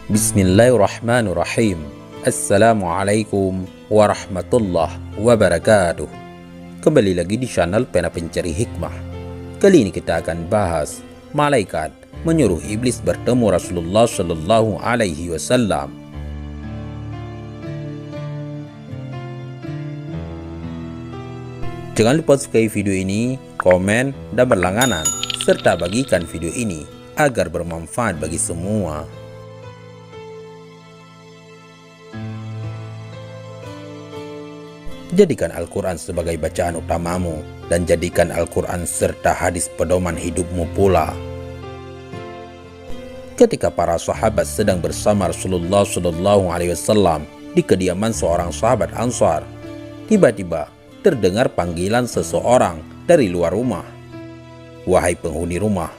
Bismillahirrahmanirrahim. Assalamualaikum warahmatullahi wabarakatuh. Kembali lagi di channel Pena Pencari Hikmah. Kali ini kita akan bahas malaikat menyuruh iblis bertemu Rasulullah Shallallahu Alaihi Wasallam. Jangan lupa sukai video ini, komen, dan berlangganan, serta bagikan video ini agar bermanfaat bagi semua. Jadikan Al-Quran sebagai bacaan utamamu dan jadikan Al-Quran serta hadis pedoman hidupmu pula. Ketika para sahabat sedang bersama Rasulullah Shallallahu Alaihi Wasallam di kediaman seorang sahabat Ansar, tiba-tiba terdengar panggilan seseorang dari luar rumah. "Wahai penghuni rumah,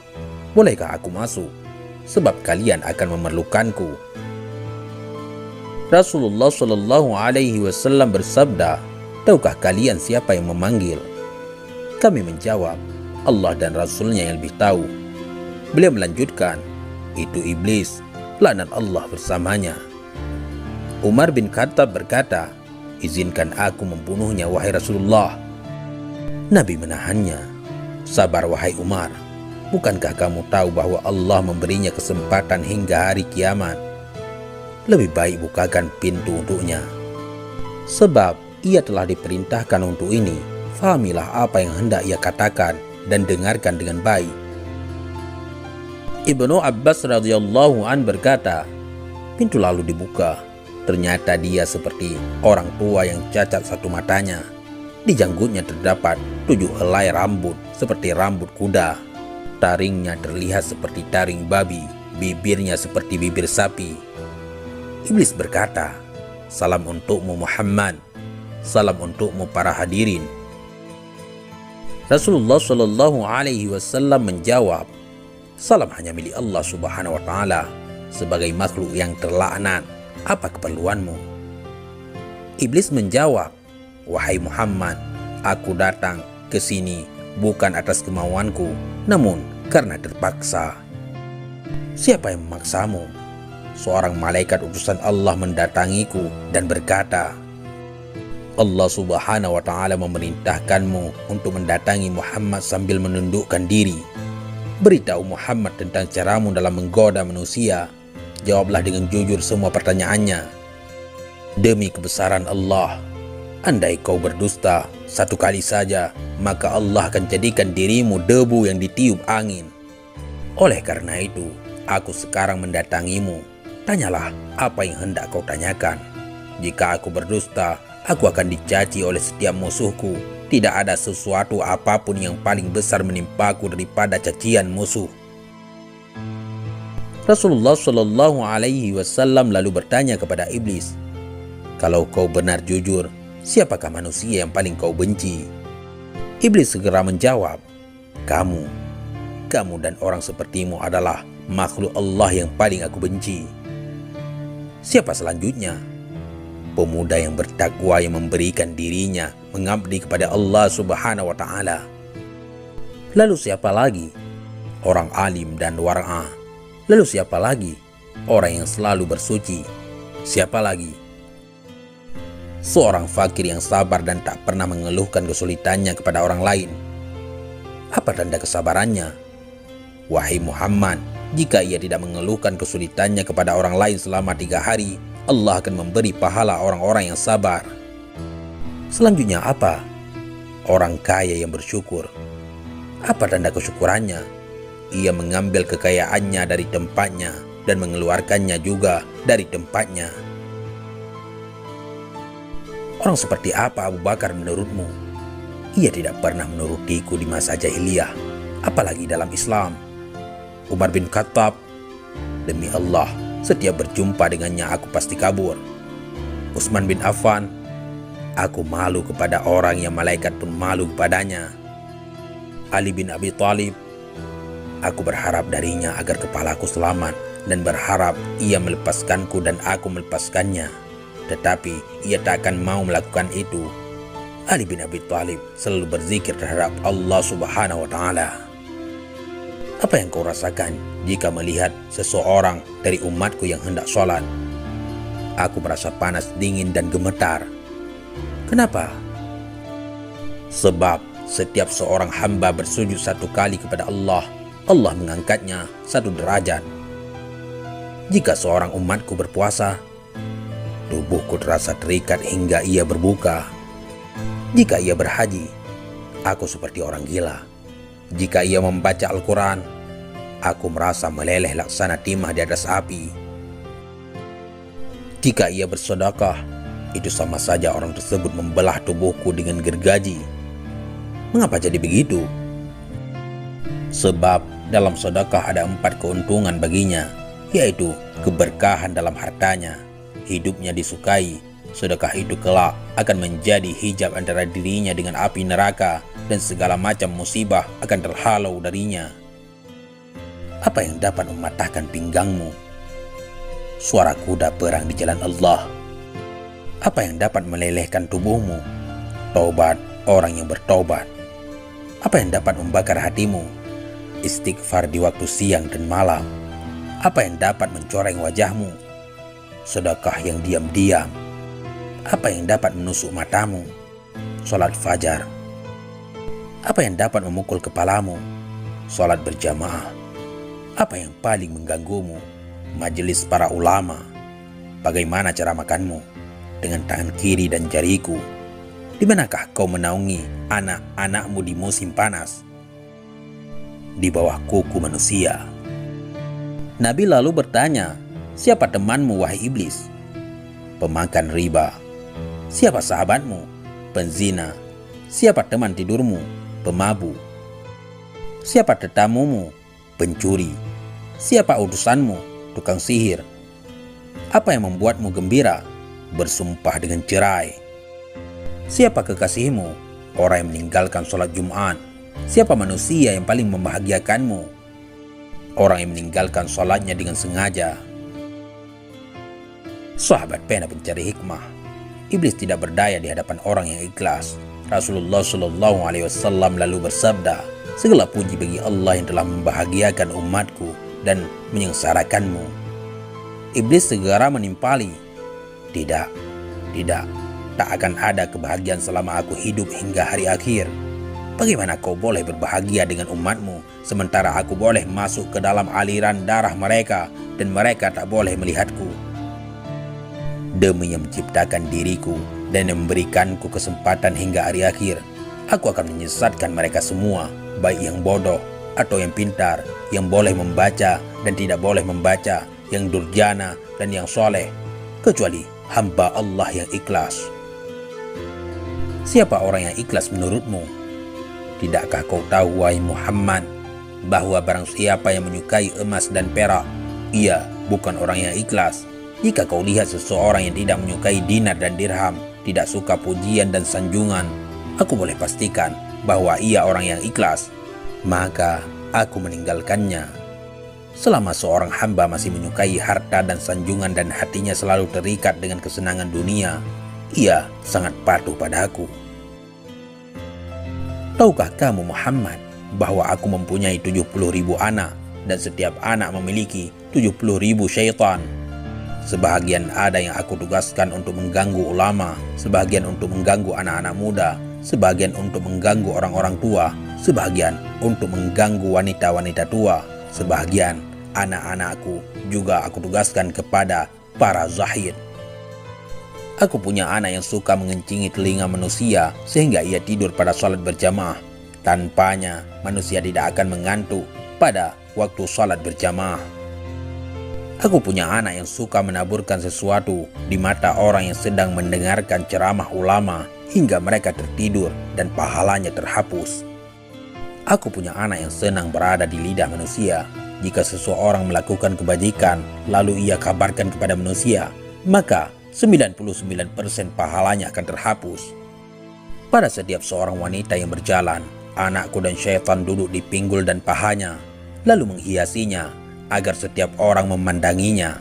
bolehkah aku masuk? Sebab kalian akan memerlukanku." Rasulullah Shallallahu Alaihi Wasallam bersabda, "Tahukah kalian siapa yang memanggil?" Kami menjawab, "Allah dan Rasulnya yang lebih tahu." Beliau melanjutkan, "Itu iblis, laknat Allah bersamanya." Umar bin Khattab berkata, "Izinkan aku membunuhnya wahai Rasulullah." Nabi menahannya. "Sabar wahai Umar, bukankah kamu tahu bahwa Allah memberinya kesempatan hingga hari kiamat? Lebih baik bukakan pintu untuknya. Sebab ia telah diperintahkan untuk ini. Fahamilah apa yang hendak ia katakan dan dengarkan dengan baik." Ibnu Abbas radhiyallahu an berkata, pintu lalu dibuka. Ternyata dia seperti orang tua yang cacat satu matanya. Di janggutnya terdapat 7 helai rambut seperti rambut kuda. Taringnya terlihat seperti taring babi, bibirnya seperti bibir sapi. Iblis berkata, "Salam untukmu Muhammad, salam untukmu para hadirin." Rasulullah Shallallahu Alaihi Wasallam menjawab, "Salam hanya milik Allah Subhanahu Wa Taala. Sebagai makhluk yang terlaknat, apa keperluanmu?" Iblis menjawab, "Wahai Muhammad, aku datang ke sini bukan atas kemauanku, namun karena terpaksa." "Siapa yang memaksamu?" "Seorang malaikat utusan Allah mendatangiku dan berkata, Allah Subhanahu wa Ta'ala memerintahkanmu untuk mendatangi Muhammad sambil menundukkan diri. Beritahu Muhammad tentang caramu dalam menggoda manusia. Jawablah dengan jujur semua pertanyaannya. Demi kebesaran Allah, andai kau berdusta satu kali saja, maka Allah akan jadikan dirimu debu yang ditiup angin. Oleh karena itu, aku sekarang mendatangimu. Tanyalah apa yang hendak kau tanyakan. Jika aku berdusta, aku akan dicaci oleh setiap musuhku. Tidak ada sesuatu apapun yang paling besar menimpaku daripada cacian musuh." Rasulullah Shallallahu Alaihi Wasallam lalu bertanya kepada iblis, "Kalau kau benar jujur, siapakah manusia yang paling kau benci?" Iblis segera menjawab, Kamu dan orang sepertimu adalah makhluk Allah yang paling aku benci." "Siapa selanjutnya?" "Pemuda yang bertakwa yang memberikan dirinya mengabdi kepada Allah Subhanahu wa Ta'ala." "Lalu siapa lagi?" "Orang alim dan wara'ah." "Lalu siapa lagi?" "Orang yang selalu bersuci." "Siapa lagi?" "Seorang fakir yang sabar dan tak pernah mengeluhkan kesulitannya kepada orang lain." "Apa tanda kesabarannya?" "Wahai Muhammad, jika ia tidak mengeluhkan kesulitannya kepada orang lain selama 3 hari, Allah akan memberi pahala orang-orang yang sabar." "Selanjutnya apa?" "Orang kaya yang bersyukur." "Apa tanda kesyukurannya?" "Ia mengambil kekayaannya dari tempatnya dan mengeluarkannya juga dari tempatnya." "Orang seperti apa Abu Bakar menurutmu?" "Ia tidak pernah menurutiku di masa jahiliyah, apalagi dalam Islam." Umar bin Khattab, "Demi Allah, setiap berjumpa dengannya aku pasti kabur." Utsman bin Affan, "Aku malu kepada orang yang malaikat pun malu kepadanya." Ali bin Abi Thalib, "Aku berharap darinya agar kepalaku selamat dan berharap ia melepaskanku dan aku melepaskannya. Tetapi ia tak akan mau melakukan itu." Ali bin Abi Thalib selalu berzikir terhadap Allah Subhanahu wa Ta'ala. Apa yang kau rasakan jika melihat seseorang dari umatku yang hendak sholat? Aku merasa panas, dingin, dan gemetar. Kenapa? Sebab setiap seorang hamba bersujud satu kali kepada Allah, Allah mengangkatnya satu derajat. Jika seorang umatku berpuasa, tubuhku terasa terikat hingga ia berbuka. Jika ia berhaji, aku seperti orang gila. Jika ia membaca Al-Quran, aku merasa meleleh laksana timah di atas api. Jika ia bersedekah, itu sama saja orang tersebut membelah tubuhku dengan gergaji. Mengapa jadi begitu? Sebab dalam sedekah ada 4 keuntungan baginya, yaitu keberkahan dalam hartanya, hidupnya disukai. Sedekah itu kelak akan menjadi hijab antara dirinya dengan api neraka, dan segala macam musibah akan terhalau darinya. Apa yang dapat mematahkan pinggangmu? Suara kuda perang di jalan Allah. Apa yang dapat melelehkan tubuhmu? Taubat orang yang bertaubat. Apa yang dapat membakar hatimu? Istighfar di waktu siang dan malam. Apa yang dapat mencoreng wajahmu? Sedekah yang diam-diam. Apa yang dapat menusuk matamu? Salat fajar. Apa yang dapat memukul kepalamu? Salat berjamaah. Apa yang paling mengganggumu? Majelis para ulama. Bagaimana cara makanmu? Dengan tangan kiri dan jariku. Di manakah kau menaungi anak-anakmu di musim panas? Di bawah kuku manusia. Nabi lalu bertanya, siapa temanmu wahai iblis? Pemakan riba. Siapa sahabatmu? Penzina. Siapa teman tidurmu? Pemabuk. Siapa tetamumu? Pencuri. Siapa utusanmu? Tukang sihir. Apa yang membuatmu gembira? Bersumpah dengan cerai. Siapa kekasihmu? Orang yang meninggalkan sholat Jumat. Siapa manusia yang paling membahagiakanmu? Orang yang meninggalkan sholatnya dengan sengaja. Sahabat pena pencari hikmah. Iblis tidak berdaya di hadapan orang yang ikhlas. Rasulullah SAW lalu bersabda, segala puji bagi Allah yang telah membahagiakan umatku dan menyengsarakanmu. Iblis segera menimpali, Tidak, tak akan ada kebahagiaan selama aku hidup hingga hari akhir. Bagaimana kau boleh berbahagia dengan umatmu, sementara aku boleh masuk ke dalam aliran darah mereka dan mereka tak boleh melihatku? Demi yang menciptakan diriku dan yang memberikanku kesempatan hingga hari akhir, aku akan menyesatkan mereka semua, baik yang bodoh atau yang pintar, yang boleh membaca dan tidak boleh membaca, yang durjana dan yang soleh, kecuali hamba Allah yang ikhlas. Siapa orang yang ikhlas menurutmu? Tidakkah kau tahu, wahai Muhammad, bahwa barang siapa yang menyukai emas dan perak, ia bukan orang yang ikhlas. Jika kau lihat seseorang yang tidak menyukai dinar dan dirham, tidak suka pujian dan sanjungan, aku boleh pastikan bahwa ia orang yang ikhlas, maka aku meninggalkannya. Selama seorang hamba masih menyukai harta dan sanjungan dan hatinya selalu terikat dengan kesenangan dunia, ia sangat patuh padaku. Tahukah kamu Muhammad bahwa aku mempunyai 70.000 anak dan setiap anak memiliki 70.000 syaitan? Sebahagian ada yang aku tugaskan untuk mengganggu ulama, sebahagian untuk mengganggu anak-anak muda, sebahagian untuk mengganggu orang-orang tua, sebahagian untuk mengganggu wanita-wanita tua, sebahagian anak-anakku juga aku tugaskan kepada para zahid. Aku punya anak yang suka mengencingi telinga manusia sehingga ia tidur pada salat berjamaah. Tanpanya manusia tidak akan mengantuk pada waktu salat berjamaah. Aku punya anak yang suka menaburkan sesuatu di mata orang yang sedang mendengarkan ceramah ulama hingga mereka tertidur dan pahalanya terhapus. Aku punya anak yang senang berada di lidah manusia. Jika seseorang melakukan kebajikan lalu ia kabarkan kepada manusia, maka 99% pahalanya akan terhapus. Pada setiap seorang wanita yang berjalan, anakku dan syaitan duduk di pinggul dan pahanya, lalu menghiasinya agar setiap orang memandanginya.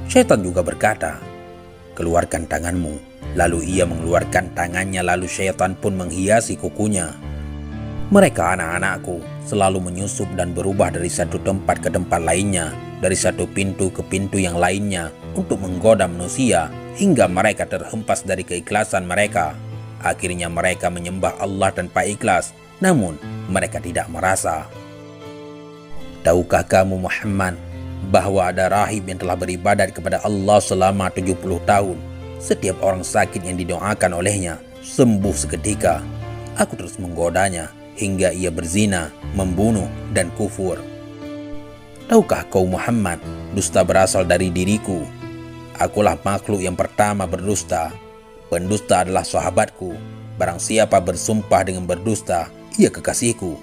Syaitan juga berkata, keluarkan tanganmu. Lalu ia mengeluarkan tangannya, lalu syaitan pun menghiasi kukunya. Mereka anak-anakku selalu menyusup dan berubah dari satu tempat ke tempat lainnya, dari satu pintu ke pintu yang lainnya untuk menggoda manusia hingga mereka terhempas dari keikhlasan mereka. Akhirnya mereka menyembah Allah tanpa ikhlas, namun mereka tidak merasa. Tahukah kamu Muhammad bahwa ada rahib yang telah beribadat kepada Allah selama 70 tahun. Setiap orang sakit yang didoakan olehnya sembuh seketika. Aku terus menggodanya hingga ia berzina, membunuh, dan kufur. Tahukah kau Muhammad, dusta berasal dari diriku. Akulah makhluk yang pertama berdusta. Pendusta adalah sahabatku. Barang siapa bersumpah dengan berdusta, ia kekasihku.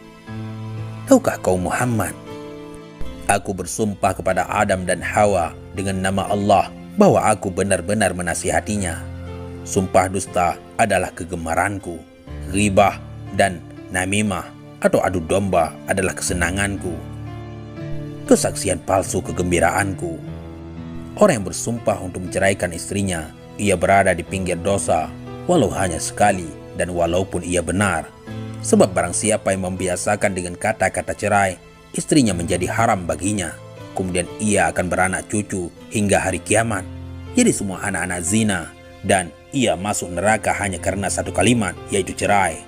Tahukah kau Muhammad, aku bersumpah kepada Adam dan Hawa dengan nama Allah bahwa aku benar-benar menasihatinya. Sumpah dusta adalah kegemaranku. Ghibah dan namimah atau adu domba adalah kesenanganku. Kesaksian palsu kegembiraanku. Orang yang bersumpah untuk menceraikan istrinya, ia berada di pinggir dosa, walau hanya sekali dan walaupun ia benar. Sebab barang siapa yang membiasakan dengan kata-kata cerai, istrinya menjadi haram baginya. Kemudian ia akan beranak cucu hingga hari kiamat. Jadi semua anak-anak zina, dan ia masuk neraka hanya karena satu kalimat, yaitu cerai.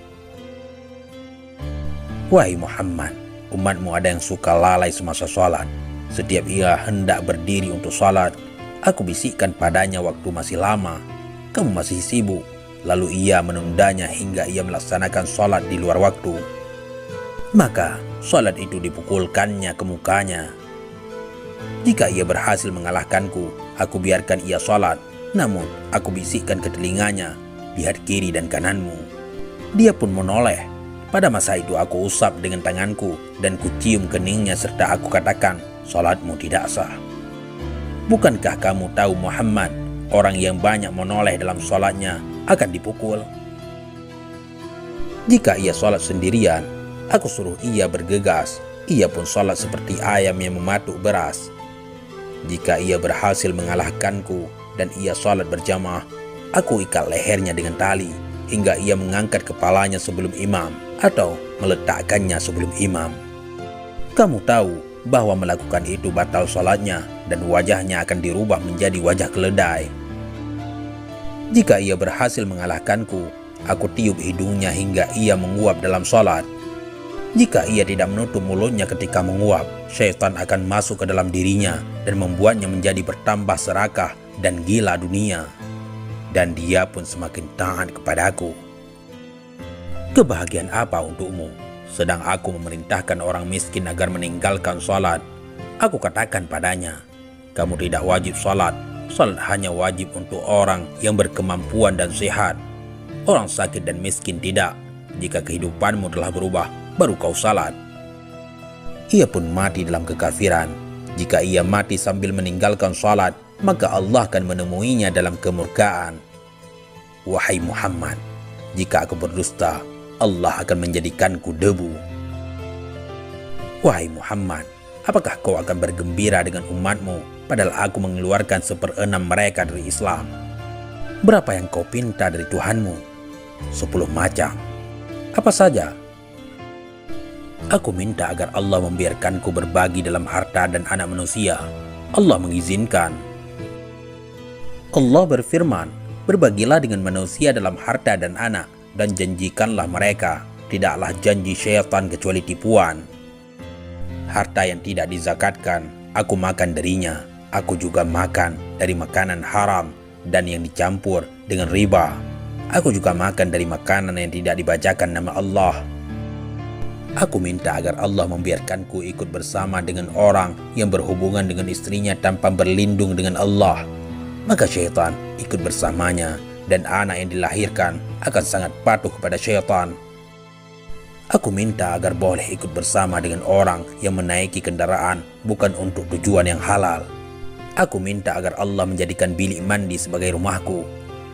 Wahai Muhammad, umatmu ada yang suka lalai semasa sholat. Setiap ia hendak berdiri untuk sholat, aku bisikkan padanya waktu masih lama. Kamu masih sibuk. Lalu ia menundanya hingga ia melaksanakan sholat di luar waktu. Maka sholat itu dipukulkannya ke mukanya. Jika ia berhasil mengalahkanku, aku biarkan ia sholat. Namun aku bisikkan ke telinganya, lihat kiri dan kananmu. Dia pun menoleh. Pada masa itu aku usap dengan tanganku dan kucium keningnya serta aku katakan, sholatmu tidak sah. Bukankah kamu tahu Muhammad, orang yang banyak menoleh dalam sholatnya akan dipukul? Jika ia sholat sendirian, aku suruh ia bergegas. Ia pun sholat seperti ayam yang mematuk beras. Jika ia berhasil mengalahkanku dan ia sholat berjamaah, aku ikat lehernya dengan tali hingga ia mengangkat kepalanya sebelum imam atau meletakkannya sebelum imam. Kamu tahu bahwa melakukan itu batal sholatnya dan wajahnya akan dirubah menjadi wajah keledai. Jika ia berhasil mengalahkanku, aku tiup hidungnya hingga ia menguap dalam sholat. Jika ia tidak menutup mulutnya ketika menguap, syaitan akan masuk ke dalam dirinya dan membuatnya menjadi bertambah serakah dan gila dunia. Dan dia pun semakin taat kepadaku. Kebahagiaan apa untukmu? Sedang aku memerintahkan orang miskin agar meninggalkan sholat. Aku katakan padanya, kamu tidak wajib sholat. Sholat hanya wajib untuk orang yang berkemampuan dan sehat. Orang sakit dan miskin tidak. Jika kehidupanmu telah berubah, baru kau salat. Ia pun mati dalam kekafiran. Jika ia mati sambil meninggalkan salat, maka Allah akan menemuinya dalam kemurkaan. Wahai Muhammad, jika aku berdusta, Allah akan menjadikanku debu. Wahai Muhammad, apakah kau akan bergembira dengan umatmu, padahal aku mengeluarkan 1/6 mereka dari Islam? Berapa yang kau pinta dari Tuhanmu? 10 macam. Apa saja? Aku minta agar Allah membiarkanku berbagi dalam harta dan anak manusia. Allah mengizinkan. Allah berfirman, berbagilah dengan manusia dalam harta dan anak, dan janjikanlah mereka. Tidaklah janji syaitan kecuali tipuan. Harta yang tidak dizakatkan, aku makan darinya. Aku juga makan dari makanan haram dan yang dicampur dengan riba. Aku juga makan dari makanan yang tidak dibacakan nama Allah. Aku minta agar Allah membiarkanku ikut bersama dengan orang yang berhubungan dengan istrinya tanpa berlindung dengan Allah. Maka syaitan ikut bersamanya dan anak yang dilahirkan akan sangat patuh kepada syaitan. Aku minta agar boleh ikut bersama dengan orang yang menaiki kendaraan bukan untuk tujuan yang halal. Aku minta agar Allah menjadikan bilik mandi sebagai rumahku.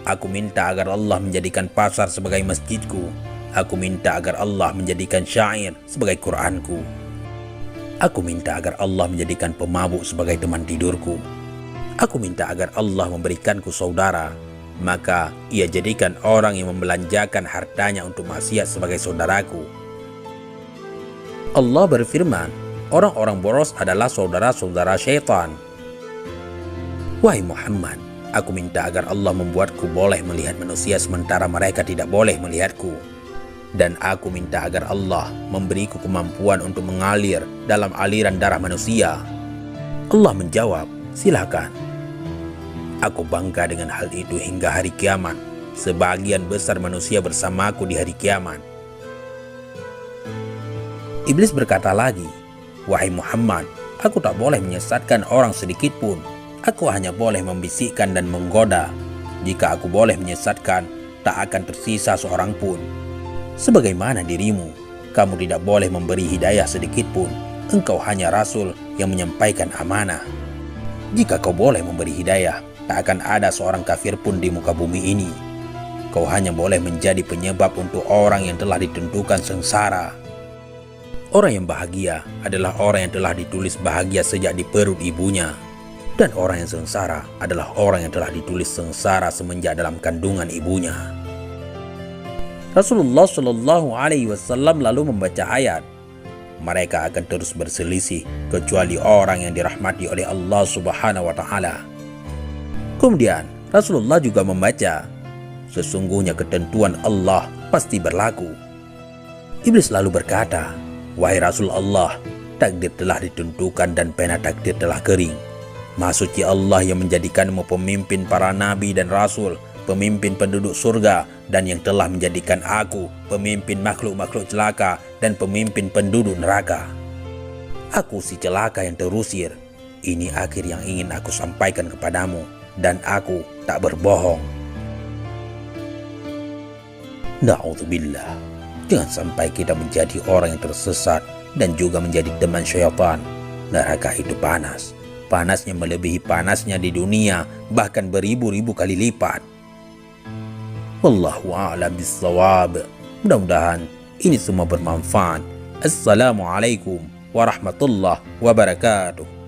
Aku minta agar Allah menjadikan pasar sebagai masjidku. Aku minta agar Allah menjadikan syair sebagai Qur'anku. Aku minta agar Allah menjadikan pemabuk sebagai teman tidurku. Aku minta agar Allah memberikanku saudara. Maka ia jadikan orang yang membelanjakan hartanya untuk maksiat sebagai saudaraku. Allah berfirman, orang-orang boros adalah saudara-saudara syaitan. Wahai Muhammad, aku minta agar Allah membuatku boleh melihat manusia sementara mereka tidak boleh melihatku. Dan aku minta agar Allah memberiku kemampuan untuk mengalir dalam aliran darah manusia. Allah menjawab, silakan. Aku bangga dengan hal itu hingga hari kiamat. Sebagian besar manusia bersamaku di hari kiamat. Iblis berkata lagi, wahai Muhammad, aku tak boleh menyesatkan orang sedikit pun. Aku hanya boleh membisikkan dan menggoda. Jika aku boleh menyesatkan, tak akan tersisa seorang pun. Sebagaimana dirimu, kamu tidak boleh memberi hidayah sedikit pun. Engkau hanya rasul yang menyampaikan amanah. Jika kau boleh memberi hidayah, tak akan ada seorang kafir pun di muka bumi ini. Kau hanya boleh menjadi penyebab untuk orang yang telah ditentukan sengsara. Orang yang bahagia adalah orang yang telah ditulis bahagia sejak di perut ibunya. Dan orang yang sengsara adalah orang yang telah ditulis sengsara semenjak dalam kandungan ibunya. Rasulullah Shallallahu Alaihi Wasallam lalu membaca ayat, mereka akan terus berselisih kecuali orang yang dirahmati oleh Allah Subhanahu Wa Taala. Kemudian Rasulullah juga membaca, sesungguhnya ketentuan Allah pasti berlaku. Iblis lalu berkata, wahai Rasul Allah, takdir telah ditentukan dan pena takdir telah kering. Maksudnya Allah yang menjadikanmu pemimpin para nabi dan rasul, pemimpin penduduk surga, dan yang telah menjadikan aku pemimpin makhluk-makhluk celaka dan pemimpin penduduk neraka. Aku si celaka yang terusir. Ini akhir yang ingin aku sampaikan kepadamu, dan aku tak berbohong. Na'udzubillah, jangan sampai kita menjadi orang yang tersesat dan juga menjadi teman syaitan. Neraka itu panas. Panasnya melebihi panasnya di dunia, bahkan beribu-ribu kali lipat. Wallahu a'lam bissawab. Mudah-mudahan ini semua bermanfaat. Assalamualaikum warahmatullahi wabarakatuh.